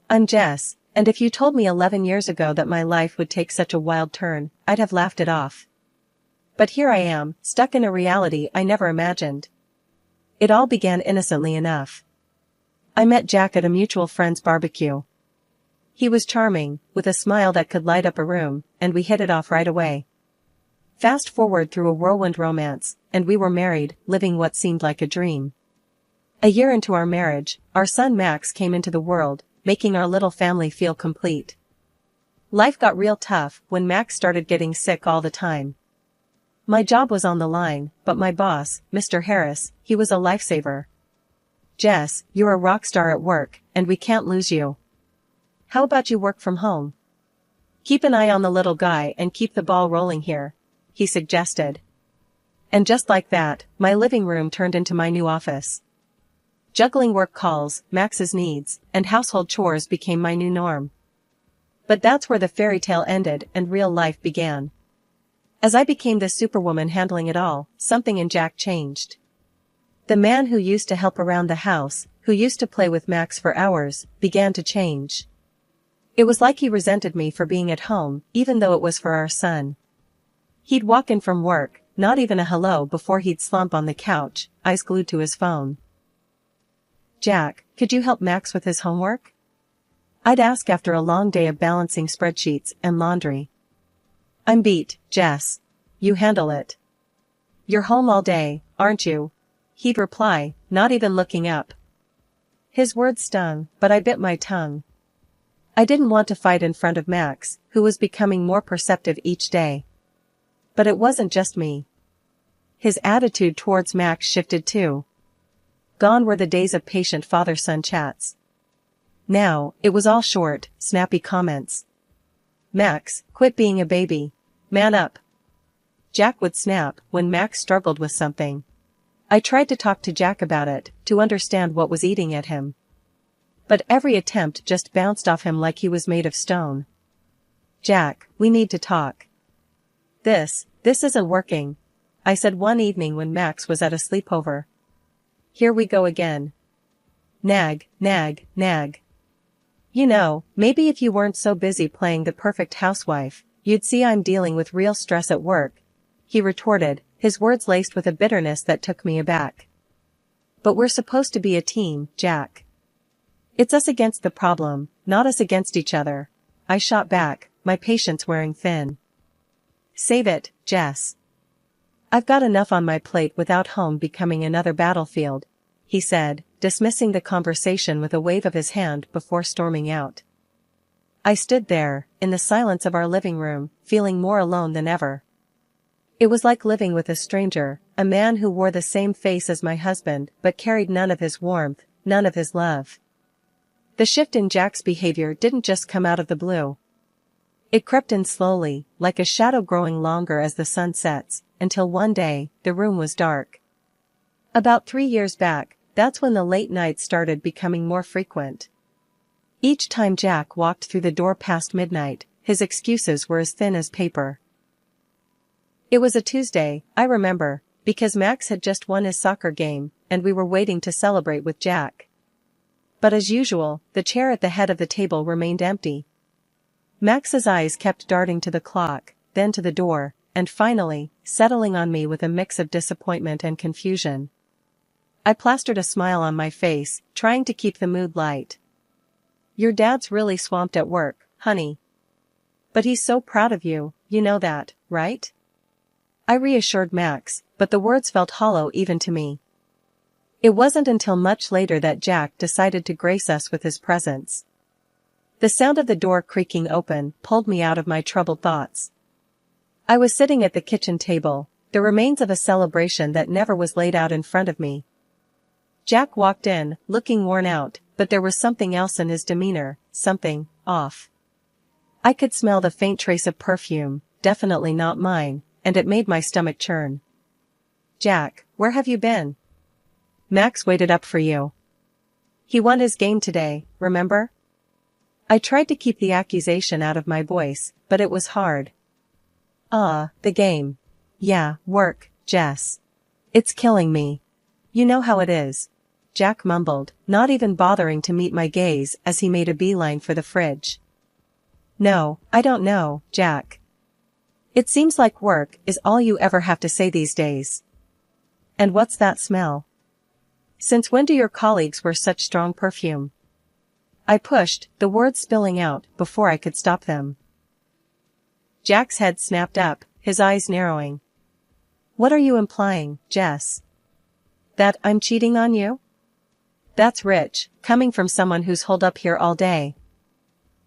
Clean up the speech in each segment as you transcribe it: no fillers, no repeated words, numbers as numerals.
I'm Jess, and if you told me 11 years ago that my life would take such a wild turn, I'd have laughed it off. But here I am, stuck in a reality I never imagined. It all began innocently enough. I met Jack at a mutual friend's barbecue. He was charming, with a smile that could light up a room, and we hit it off right away. Fast forward through a whirlwind romance, and we were married, living what seemed like a dream. A year into our marriage, our son Max came into the world, making our little family feel complete. Life got real tough when Max started getting sick all the time. My job was on the line, but my boss, Mr. Harris, he was a lifesaver. Jess, you're a rock star at work, and we can't lose you. How about you work from home? Keep an eye on the little guy and keep the ball rolling here, he suggested. And just like that, my living room turned into my new office. Juggling work calls, Max's needs, and household chores became my new norm. But that's where the fairy tale ended and real life began. As I became the superwoman handling it all, something in Jack changed. The man who used to help around the house, who used to play with Max for hours, began to change. It was like he resented me for being at home, even though it was for our son. He'd walk in from work, not even a hello before he'd slump on the couch, eyes glued to his phone. Jack, could you help Max with his homework? I'd ask after a long day of balancing spreadsheets and laundry. I'm beat, Jess. You handle it. You're home all day, aren't you? He'd reply, not even looking up. His words stung, but I bit my tongue. I didn't want to fight in front of Max, who was becoming more perceptive each day. But it wasn't just me. His attitude towards Max shifted too. Gone were the days of patient father-son chats. Now, it was all short, snappy comments. Max, quit being a baby. Man up. Jack would snap when Max struggled with something. I tried to talk to Jack about it, to understand what was eating at him. But every attempt just bounced off him like he was made of stone. Jack, we need to talk. This isn't working, I said one evening when Max was at a sleepover. Here we go again. Nag, nag, nag. You know, maybe if you weren't so busy playing the perfect housewife, you'd see I'm dealing with real stress at work, he retorted, his words laced with a bitterness that took me aback. But we're supposed to be a team, Jack. It's us against the problem, not us against each other, I shot back, my patience wearing thin. Save it, Jess. I've got enough on my plate without home becoming another battlefield, he said, dismissing the conversation with a wave of his hand before storming out. I stood there, in the silence of our living room, feeling more alone than ever. It was like living with a stranger, a man who wore the same face as my husband but carried none of his warmth, none of his love. The shift in Jack's behavior didn't just come out of the blue. It crept in slowly, like a shadow growing longer as the sun sets, until one day, the room was dark. About 3 years back, that's when the late nights started becoming more frequent. Each time Jack walked through the door past midnight, his excuses were as thin as paper. It was a Tuesday, I remember, because Max had just won his soccer game, and we were waiting to celebrate with Jack. But as usual, the chair at the head of the table remained empty. Max's eyes kept darting to the clock, then to the door, and finally, settling on me with a mix of disappointment and confusion. I plastered a smile on my face, trying to keep the mood light. Your dad's really swamped at work, honey. But he's so proud of you, you know that, right? I reassured Max, but the words felt hollow even to me. It wasn't until much later that Jack decided to grace us with his presence. The sound of the door creaking open pulled me out of my troubled thoughts. I was sitting at the kitchen table, the remains of a celebration that never was laid out in front of me. Jack walked in, looking worn out, but there was something else in his demeanor, something off. I could smell the faint trace of perfume, definitely not mine, and it made my stomach churn. Jack, where have you been? Max waited up for you. He won his game today, remember? I tried to keep the accusation out of my voice, but it was hard. The game. Yeah, work, Jess. It's killing me. You know how it is. Jack mumbled, not even bothering to meet my gaze as he made a beeline for the fridge. No, I don't know, Jack. It seems like work is all you ever have to say these days. And what's that smell? Since when do your colleagues wear such strong perfume? I pushed, the words spilling out before I could stop them. Jack's head snapped up, his eyes narrowing. What are you implying, Jess? That I'm cheating on you? That's rich, coming from someone who's holed up here all day.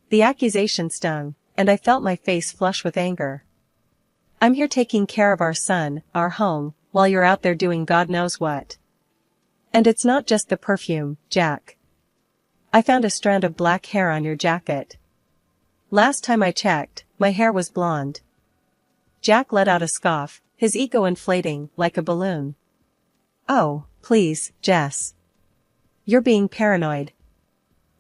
The accusation stung, and I felt my face flush with anger. I'm here taking care of our son, our home, while you're out there doing God knows what. And it's not just the perfume, Jack. I found a strand of black hair on your jacket. Last time I checked, my hair was blonde. Jack let out a scoff, his ego inflating like a balloon. Oh, please, Jess. You're being paranoid.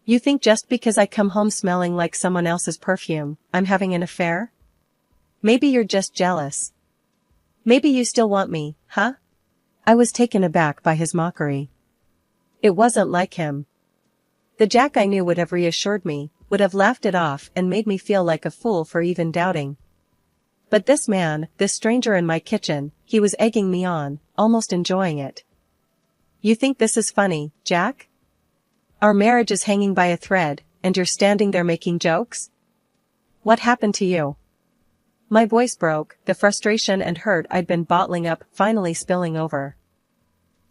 You think just because I come home smelling like someone else's perfume, I'm having an affair? Maybe you're just jealous. Maybe you still want me, huh? I was taken aback by his mockery. It wasn't like him. The Jack I knew would have reassured me, would have laughed it off and made me feel like a fool for even doubting. But this man, this stranger in my kitchen, he was egging me on, almost enjoying it. You think this is funny, Jack? Our marriage is hanging by a thread, and you're standing there making jokes? What happened to you? My voice broke, the frustration and hurt I'd been bottling up finally spilling over.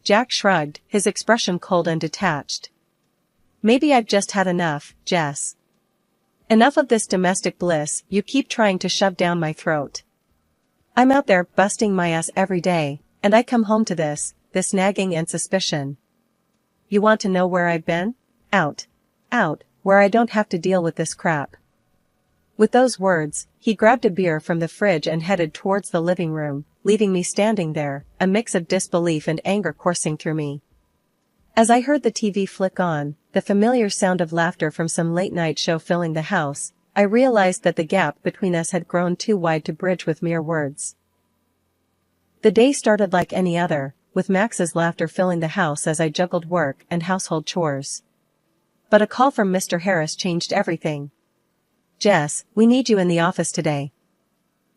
Jack shrugged, his expression cold and detached. Maybe I've just had enough, Jess. Enough of this domestic bliss you keep trying to shove down my throat. I'm out there busting my ass every day, and I come home to this nagging and suspicion. You want to know where I've been? Out, where I don't have to deal with this crap. With those words, he grabbed a beer from the fridge and headed towards the living room, leaving me standing there, a mix of disbelief and anger coursing through me. As I heard the TV flick on, the familiar sound of laughter from some late-night show filling the house, I realized that the gap between us had grown too wide to bridge with mere words. The day started like any other, with Max's laughter filling the house as I juggled work and household chores. But a call from Mr. Harris changed everything. Jess, we need you in the office today.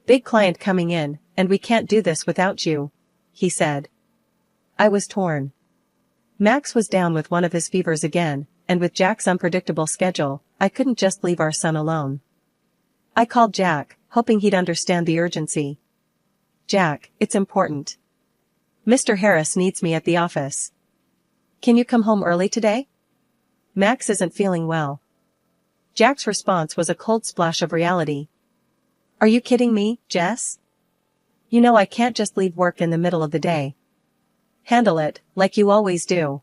Big client coming in, and we can't do this without you, he said. I was torn. Max was down with one of his fevers again, and with Jack's unpredictable schedule, I couldn't just leave our son alone. I called Jack, hoping he'd understand the urgency. Jack, it's important. Mr. Harris needs me at the office. Can you come home early today? Max isn't feeling well. Jack's response was a cold splash of reality. Are you kidding me, Jess? You know I can't just leave work in the middle of the day. Handle it, like you always do.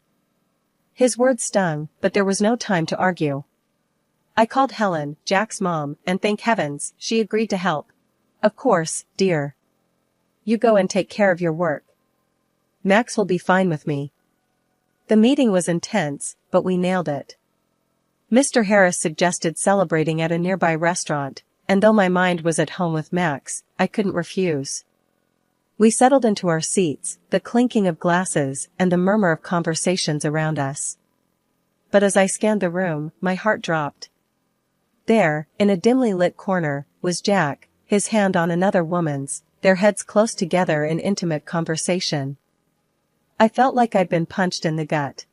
His words stung, but there was no time to argue. I called Helen, Jack's mom, and thank heavens, she agreed to help. Of course, dear. You go and take care of your work. Max will be fine with me. The meeting was intense, but we nailed it. Mr. Harris suggested celebrating at a nearby restaurant, and though my mind was at home with Max, I couldn't refuse. We settled into our seats, the clinking of glasses and the murmur of conversations around us. But as I scanned the room, my heart dropped. There, in a dimly lit corner, was Jack, his hand on another woman's, their heads close together in intimate conversation. I felt like I'd been punched in the gut.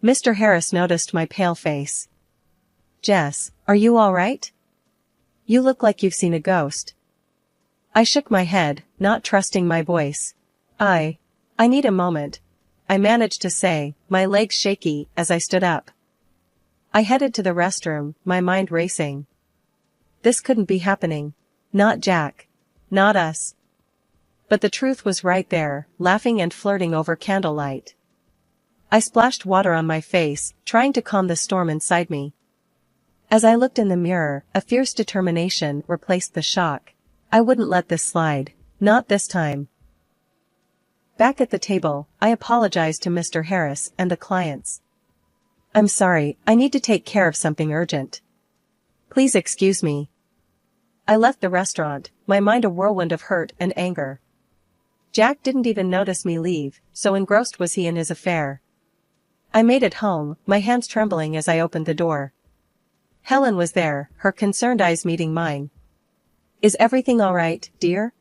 Mr. Harris noticed my pale face. Jess, are you all right? You look like you've seen a ghost. I shook my head, not trusting my voice. I need a moment, I managed to say, my legs shaky as I stood up. I headed to the restroom, my mind racing. This couldn't be happening. Not Jack. Not us. But the truth was right there, laughing and flirting over candlelight. I splashed water on my face, trying to calm the storm inside me. As I looked in the mirror, a fierce determination replaced the shock. I wouldn't let this slide. Not this time. Back at the table, I apologized to Mr. Harris and the clients. I'm sorry, I need to take care of something urgent. Please excuse me. I left the restaurant, my mind a whirlwind of hurt and anger. Jack didn't even notice me leave, so engrossed was he in his affair. I made it home, my hands trembling as I opened the door. Helen was there, her concerned eyes meeting mine. "Is everything all right, dear?"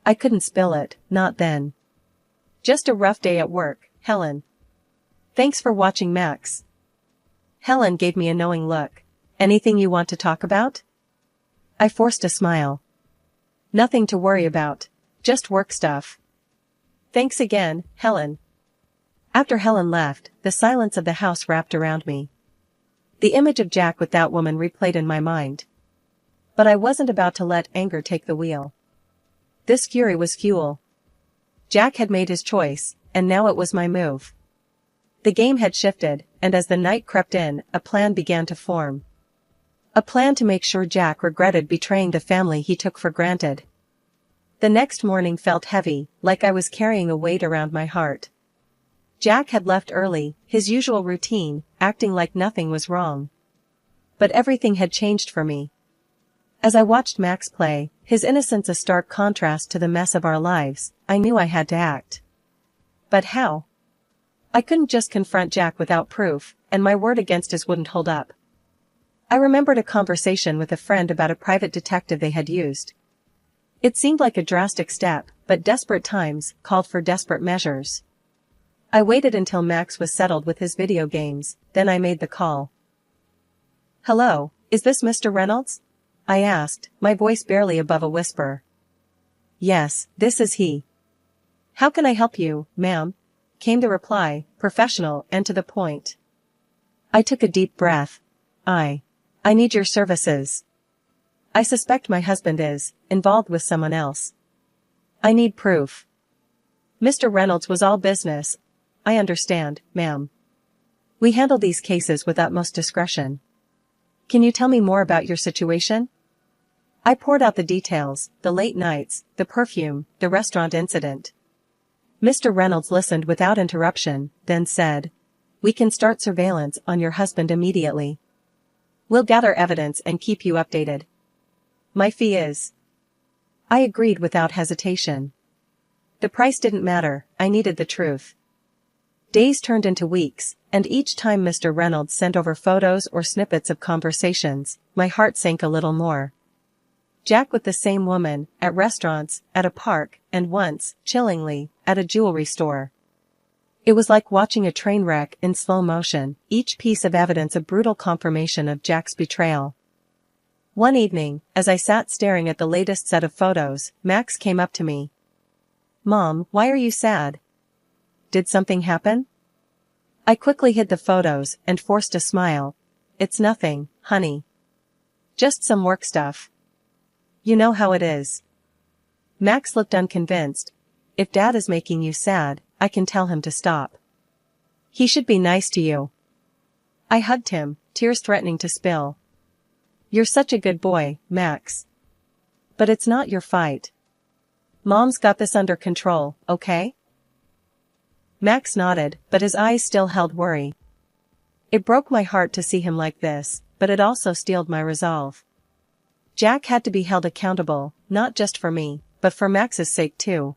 I couldn't spill it, not then. "Just a rough day at work, Helen. Thanks for watching, Max." Helen gave me a knowing look. "Anything you want to talk about?" I forced a smile. "Nothing to worry about. Just work stuff." "Thanks again, Helen." After Helen left, the silence of the house wrapped around me. The image of Jack with that woman replayed in my mind. But I wasn't about to let anger take the wheel. This fury was fuel. Jack had made his choice, and now it was my move. The game had shifted, and as the night crept in, a plan began to form. A plan to make sure Jack regretted betraying the family he took for granted. The next morning felt heavy, like I was carrying a weight around my heart. Jack had left early, his usual routine, acting like nothing was wrong. But everything had changed for me. As I watched Max play, his innocence a stark contrast to the mess of our lives, I knew I had to act. But how? I couldn't just confront Jack without proof, and my word against his wouldn't hold up. I remembered a conversation with a friend about a private detective they had used. It seemed like a drastic step, but desperate times called for desperate measures. I waited until Max was settled with his video games, then I made the call. "Hello, is this Mr. Reynolds?" I asked, my voice barely above a whisper. "Yes, this is he." "How can I help you, ma'am?" came the reply, professional and to the point. I took a deep breath. I need your services. I suspect my husband is involved with someone else. I need proof." Mr. Reynolds was all business. "I understand, ma'am. We handle these cases with utmost discretion. Can you tell me more about your situation?" I poured out the details, the late nights, the perfume, the restaurant incident. Mr. Reynolds listened without interruption, then said, "We can start surveillance on your husband immediately. We'll gather evidence and keep you updated. My fee is—" I agreed without hesitation. The price didn't matter, I needed the truth. Days turned into weeks, and each time Mr. Reynolds sent over photos or snippets of conversations, my heart sank a little more. Jack with the same woman, at restaurants, at a park, and once, chillingly, at a jewelry store. It was like watching a train wreck in slow motion, each piece of evidence a brutal confirmation of Jack's betrayal. One evening, as I sat staring at the latest set of photos, Max came up to me. "Mom, why are you sad? Did something happen?" I quickly hid the photos and forced a smile. "It's nothing, honey. Just some work stuff. You know how it is." Max looked unconvinced. "If Dad is making you sad, I can tell him to stop. He should be nice to you." I hugged him, tears threatening to spill. "You're such a good boy, Max. But it's not your fight. Mom's got this under control, okay?" Max nodded, but his eyes still held worry. It broke my heart to see him like this, but it also steeled my resolve. Jack had to be held accountable, not just for me, but for Max's sake too.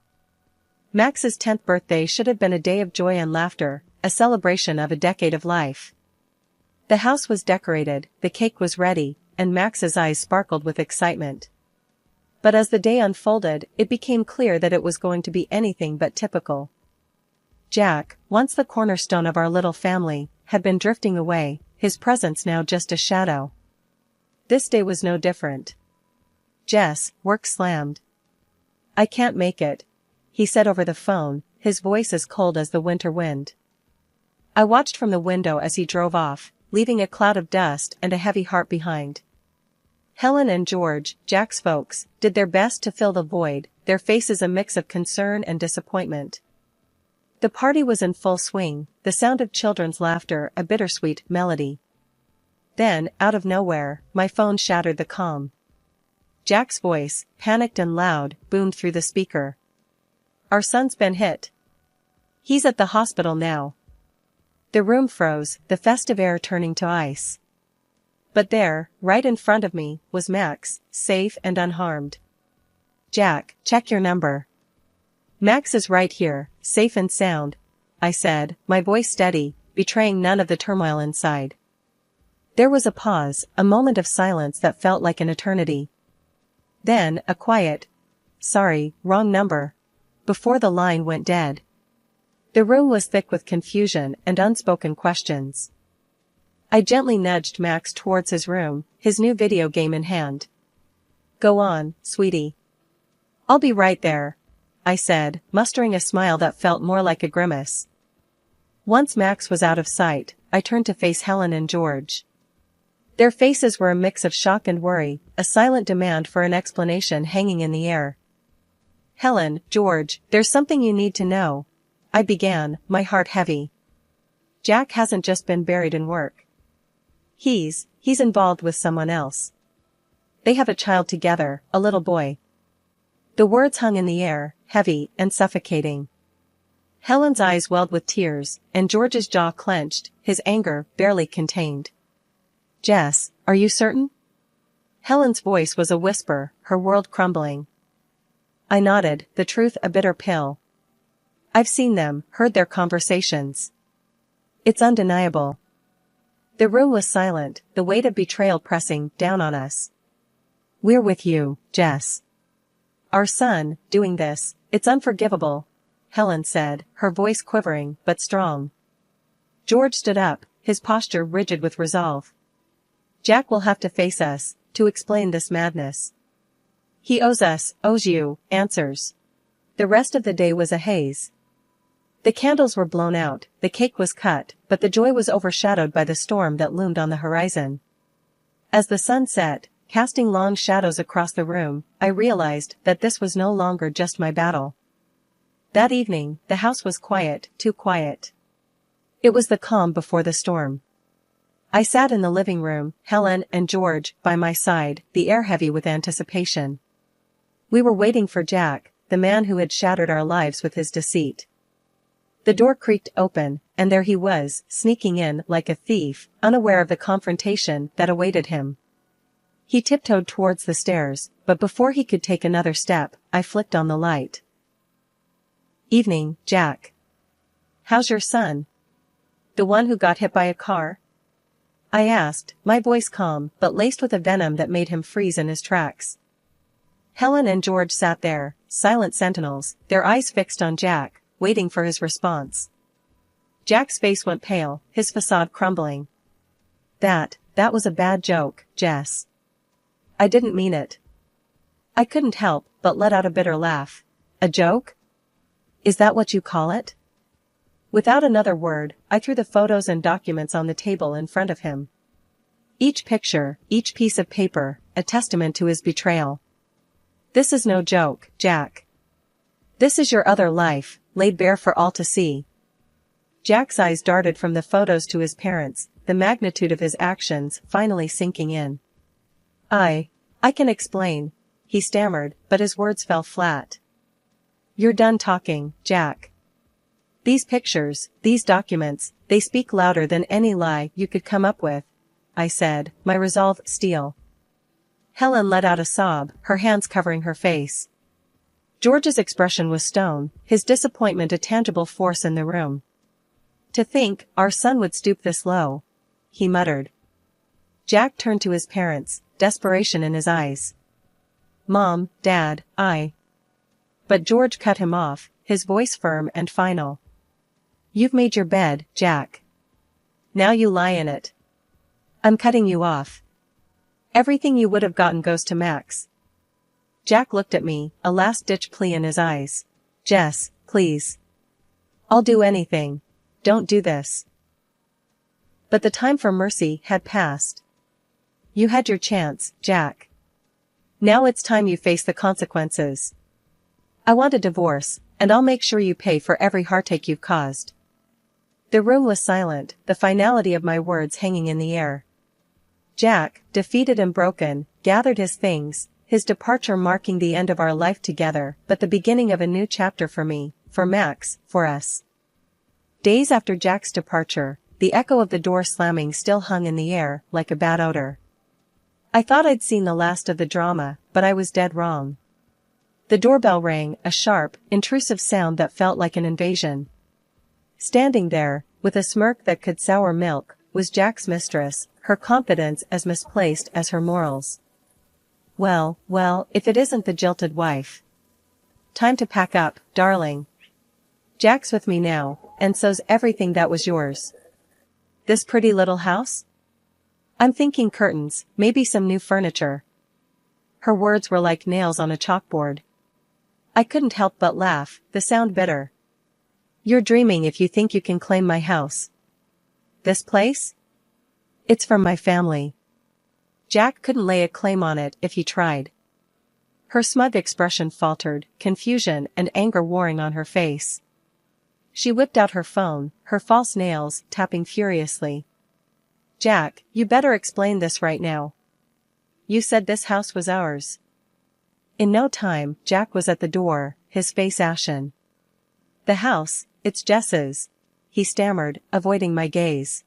Max's 10th birthday should have been a day of joy and laughter, a celebration of a decade of life. The house was decorated, the cake was ready, and Max's eyes sparkled with excitement. But as the day unfolded, it became clear that it was going to be anything but typical. Jack, once the cornerstone of our little family, had been drifting away, his presence now just a shadow. This day was no different. "Jess, work slammed. I can't make it," he said over the phone, his voice as cold as the winter wind. I watched from the window as he drove off, leaving a cloud of dust and a heavy heart behind. Helen and George, Jack's folks, did their best to fill the void, their faces a mix of concern and disappointment. The party was in full swing, the sound of children's laughter a bittersweet melody. Then, out of nowhere, my phone shattered the calm. Jack's voice, panicked and loud, boomed through the speaker. "Our son's been hit. He's at the hospital now." The room froze, the festive air turning to ice. But there, right in front of me, was Max, safe and unharmed. "Jack, check your number." "Max is right here, safe and sound," I said, my voice steady, betraying none of the turmoil inside. There was a pause, a moment of silence that felt like an eternity. Then, a quiet, "Sorry, wrong number," before the line went dead. The room was thick with confusion and unspoken questions. I gently nudged Max towards his room, his new video game in hand. "Go on, sweetie." "I'll be right there," I said, mustering a smile that felt more like a grimace. Once Max was out of sight, I turned to face Helen and George. Their faces were a mix of shock and worry, a silent demand for an explanation hanging in the air. "Helen, George, there's something you need to know," I began, my heart heavy. "Jack hasn't just been buried in work. He's involved with someone else. They have a child together, a little boy." The words hung in the air, heavy and suffocating. Helen's eyes welled with tears, and George's jaw clenched, his anger barely contained. "Jess, are you certain?" Helen's voice was a whisper, her world crumbling. I nodded, the truth a bitter pill. "I've seen them, heard their conversations. It's undeniable." The room was silent, the weight of betrayal pressing down on us. "We're with you, Jess. Our son, doing this, it's unforgivable," Helen said, her voice quivering but strong. George stood up, his posture rigid with resolve. "Jack will have to face us, to explain this madness. He owes you, answers." The rest of the day was a haze. The candles were blown out, the cake was cut, but the joy was overshadowed by the storm that loomed on the horizon. As the sun set, casting long shadows across the room, I realized that this was no longer just my battle. That evening, the house was quiet, too quiet. It was the calm before the storm. I sat in the living room, Helen and George by my side, the air heavy with anticipation. We were waiting for Jack, the man who had shattered our lives with his deceit. The door creaked open, and there he was, sneaking in like a thief, unaware of the confrontation that awaited him. He tiptoed towards the stairs, but before he could take another step, I flicked on the light. "Evening, Jack. How's your son? The one who got hit by a car?" I asked, my voice calm, but laced with a venom that made him freeze in his tracks. Helen and George sat there, silent sentinels, their eyes fixed on Jack, waiting for his response. Jack's face went pale, his facade crumbling. That was a bad joke, Jess. I didn't mean it." I couldn't help but let out a bitter laugh. "A joke? Is that what you call it?" Without another word, I threw the photos and documents on the table in front of him. Each picture, each piece of paper, a testament to his betrayal. "This is no joke, Jack. This is your other life, laid bare for all to see." Jack's eyes darted from the photos to his parents, the magnitude of his actions finally sinking in. I can explain," he stammered, but his words fell flat. "You're done talking, Jack. These pictures, these documents, they speak louder than any lie you could come up with," I said, my resolve steel. Helen let out a sob, her hands covering her face. George's expression was stone, his disappointment a tangible force in the room. "To think our son would stoop this low," he muttered. Jack turned to his parents, desperation in his eyes. "Mom, Dad, But George cut him off, his voice firm and final. "You've made your bed, Jack. Now you lie in it. I'm cutting you off. Everything you would have gotten goes to Max." Jack looked at me, a last-ditch plea in his eyes. "Jess, please. I'll do anything. Don't do this." But the time for mercy had passed. "You had your chance, Jack. Now it's time you face the consequences. I want a divorce, and I'll make sure you pay for every heartache you've caused." The room was silent, the finality of my words hanging in the air. Jack, defeated and broken, gathered his things, his departure marking the end of our life together, but the beginning of a new chapter for me, for Max, for us. Days after Jack's departure, the echo of the door slamming still hung in the air, like a bad odor. I thought I'd seen the last of the drama, but I was dead wrong. The doorbell rang, a sharp, intrusive sound that felt like an invasion. Standing there, with a smirk that could sour milk, was Jack's mistress, her confidence as misplaced as her morals. Well, if it isn't the jilted wife. Time to pack up, darling. Jack's with me now, and so's everything that was yours. This pretty little house? I'm thinking curtains, maybe some new furniture. Her words were like nails on a chalkboard. I couldn't help but laugh, the sound bitter. You're dreaming if you think you can claim my house. This place? It's from my family. Jack couldn't lay a claim on it if he tried. Her smug expression faltered, confusion and anger warring on her face. She whipped out her phone, her false nails tapping furiously. Jack, you better explain this right now. You said this house was ours. In no time, Jack was at the door, his face ashen. The house, it's Jess's, he stammered, avoiding my gaze.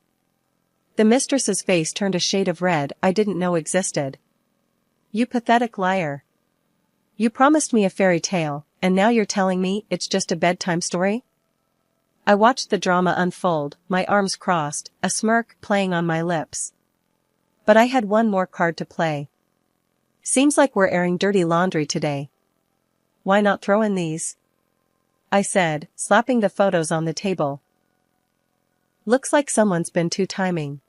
The mistress's face turned a shade of red I didn't know existed. You pathetic liar. You promised me a fairy tale, and now you're telling me it's just a bedtime story? I watched the drama unfold, my arms crossed, a smirk playing on my lips. But I had one more card to play. Seems like we're airing dirty laundry today. Why not throw in these? I said, slapping the photos on the table. Looks like someone's been two-timing.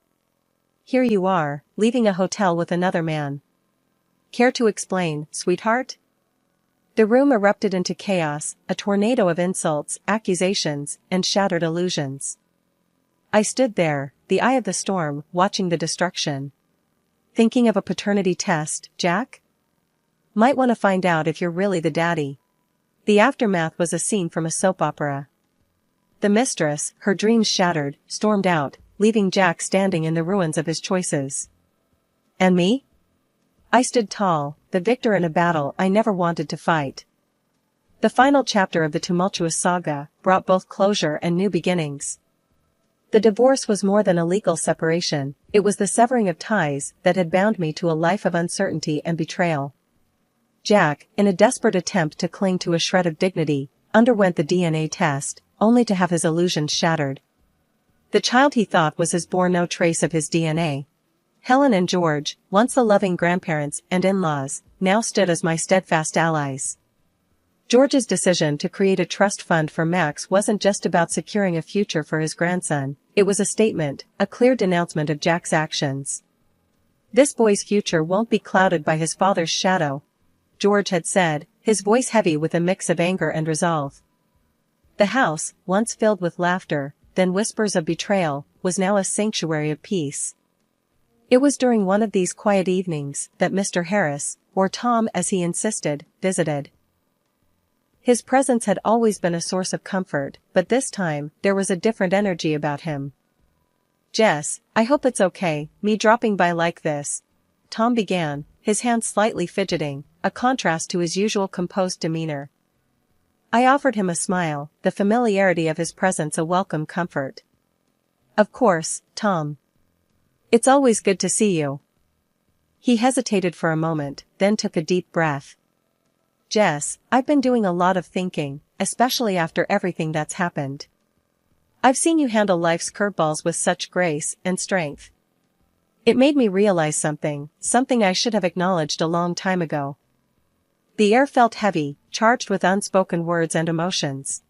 Here you are, leaving a hotel with another man. Care to explain, sweetheart? The room erupted into chaos, a tornado of insults, accusations, and shattered illusions. I stood there, the eye of the storm, watching the destruction. Thinking of a paternity test, Jack? Might want to find out if you're really the daddy. The aftermath was a scene from a soap opera. The mistress, her dreams shattered, stormed out, leaving Jack standing in the ruins of his choices. And me? I stood tall, the victor in a battle I never wanted to fight. The final chapter of the tumultuous saga brought both closure and new beginnings. The divorce was more than a legal separation, it was the severing of ties that had bound me to a life of uncertainty and betrayal. Jack, in a desperate attempt to cling to a shred of dignity, underwent the DNA test, only to have his illusions shattered. The child he thought was his bore no trace of his DNA. Helen and George, once the loving grandparents and in-laws, now stood as my steadfast allies. George's decision to create a trust fund for Max wasn't just about securing a future for his grandson, it was a statement, a clear denouncement of Jack's actions. This boy's future won't be clouded by his father's shadow, George had said, his voice heavy with a mix of anger and resolve. The house, once filled with laughter, then whispers of betrayal, was now a sanctuary of peace. It was during one of these quiet evenings that Mr. Harris, or Tom as he insisted, visited. His presence had always been a source of comfort, but this time, there was a different energy about him. Jess, I hope it's okay, me dropping by like this. Tom began, his hands slightly fidgeting, a contrast to his usual composed demeanor. I offered him a smile, the familiarity of his presence a welcome comfort. Of course, Tom. It's always good to see you. He hesitated for a moment, then took a deep breath. Jess, I've been doing a lot of thinking, especially after everything that's happened. I've seen you handle life's curveballs with such grace and strength. It made me realize something I should have acknowledged a long time ago. The air felt heavy, charged with unspoken words and emotions.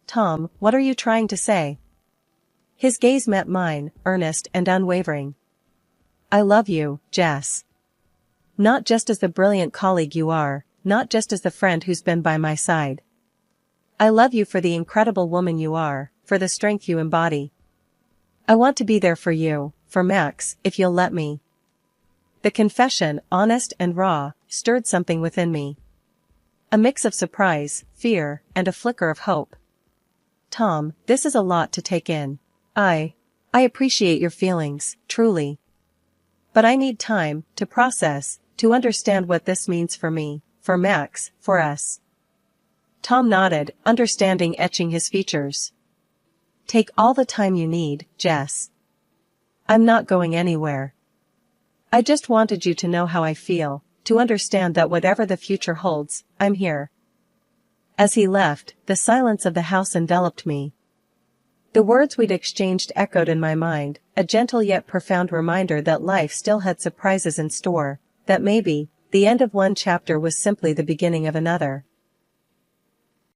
Tom, what are you trying to say? His gaze met mine, earnest and unwavering. I love you, Jess. Not just as the brilliant colleague you are, not just as the friend who's been by my side. I love you for the incredible woman you are, for the strength you embody. I want to be there for you, for Max, if you'll let me. The confession, honest and raw, stirred something within me. A mix of surprise, fear, and a flicker of hope. Tom, this is a lot to take in. I appreciate your feelings, truly. But I need time to process, to understand what this means for me, for Max, for us. Tom nodded, understanding etching his features. Take all the time you need, Jess. I'm not going anywhere. I just wanted you to know how I feel, to understand that whatever the future holds, I'm here. As he left, the silence of the house enveloped me. The words we'd exchanged echoed in my mind, a gentle yet profound reminder that life still had surprises in store, that maybe, the end of one chapter was simply the beginning of another.